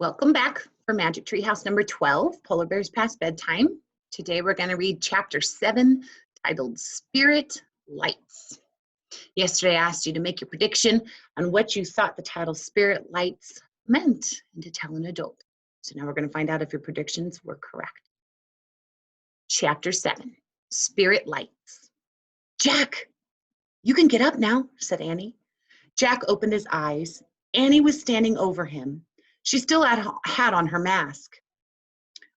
Welcome back for Magic Tree House number 12, Polar Bears Past Bedtime. Today we're going to read chapter 7, titled Spirit Lights. Yesterday I asked you to make your prediction on what you thought the title Spirit Lights meant and to tell an adult. So now we're going to find out if your predictions were correct. Chapter 7, Spirit Lights. Jack, you can get up now, said Annie. Jack opened his eyes. Annie was standing over him. She still had on her mask.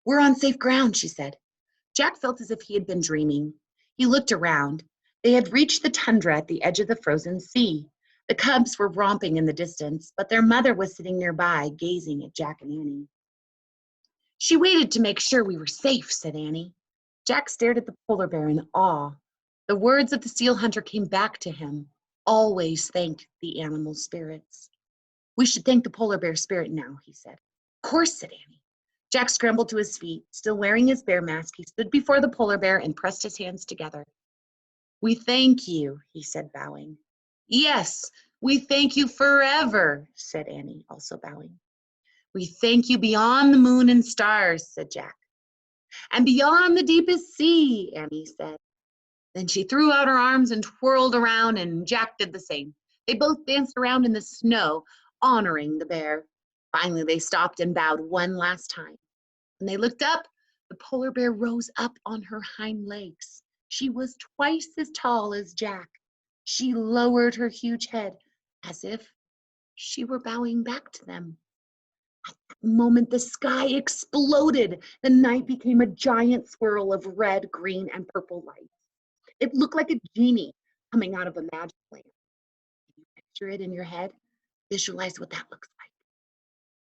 We're on safe ground, she said. Jack felt as if he had been dreaming. He looked around. They had reached the tundra at the edge of the frozen sea. The cubs were romping in the distance, but their mother was sitting nearby, gazing at Jack and Annie. She waited to make sure we were safe, said Annie. Jack stared at the polar bear in awe. The words of the seal hunter came back to him. Always thank the animal spirits. We should thank the polar bear spirit now, he said. Of course, said Annie. Jack scrambled to his feet. Still wearing his bear mask, he stood before the polar bear and pressed his hands together. We thank you, he said, bowing. Yes, we thank you forever, said Annie, also bowing. We thank you beyond the moon and stars, said Jack. And beyond the deepest sea, Annie said. Then she threw out her arms and twirled around, and Jack did the same. They both danced around in the snow, honoring the bear. Finally, they stopped and bowed one last time. When they looked up, the polar bear rose up on her hind legs. She was twice as tall as Jack. She lowered her huge head as if she were bowing back to them. At that moment, the sky exploded. The night became a giant swirl of red, green, and purple lights. It looked like a genie coming out of a magic lamp. Can you picture it in your head? Visualize what that looks like.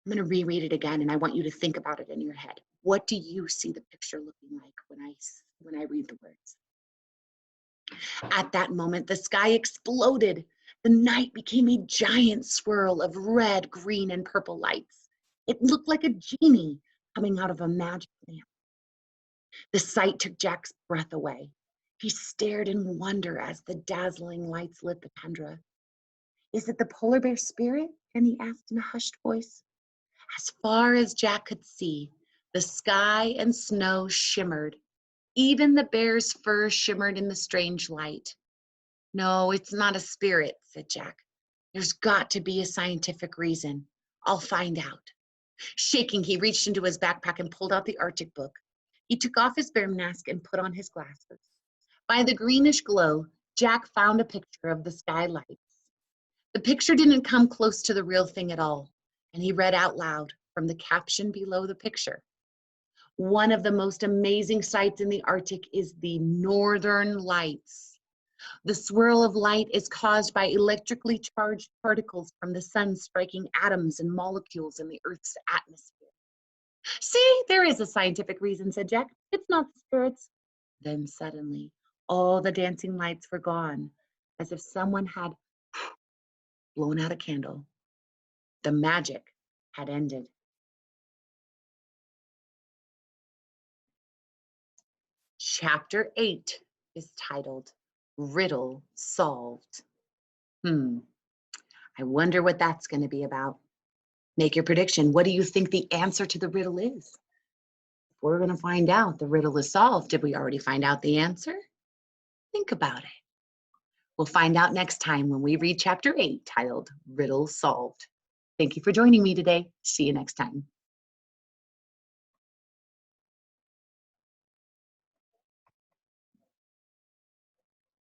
I'm going to reread it again, and I want you to think about it in your head. What do you see the picture looking like when I read the words? At that moment, the sky exploded. The night became a giant swirl of red, green, and purple lights. It looked like a genie coming out of a magic lamp. The sight took Jack's breath away. He stared in wonder as the dazzling lights lit the tundra. Is it the polar bear spirit? Annie asked in a hushed voice. As far as Jack could see, the sky and snow shimmered. Even the bear's fur shimmered in the strange light. No, it's not a spirit, said Jack. There's got to be a scientific reason. I'll find out. Shaking, he reached into his backpack and pulled out the Arctic book. He took off his bear mask and put on his glasses. By the greenish glow, Jack found a picture of the sky lights. The picture didn't come close to the real thing at all, and he read out loud from the caption below the picture. One of the most amazing sights in the Arctic is the northern lights. The swirl of light is caused by electrically charged particles from the sun striking atoms and molecules in the Earth's atmosphere. See, there is a scientific reason, said Jack. It's not the spirits. Then suddenly, all the dancing lights were gone, as if someone had blown out a candle. The magic had ended. Chapter 8 is titled Riddle Solved. I wonder what that's going to be about. Make your prediction. What do you think the answer to the riddle is? We're going to find out the riddle is solved. Did we already find out the answer? Think about it. We'll find out next time when we read chapter 8 titled Riddle Solved. Thank you for joining me today. See you next time.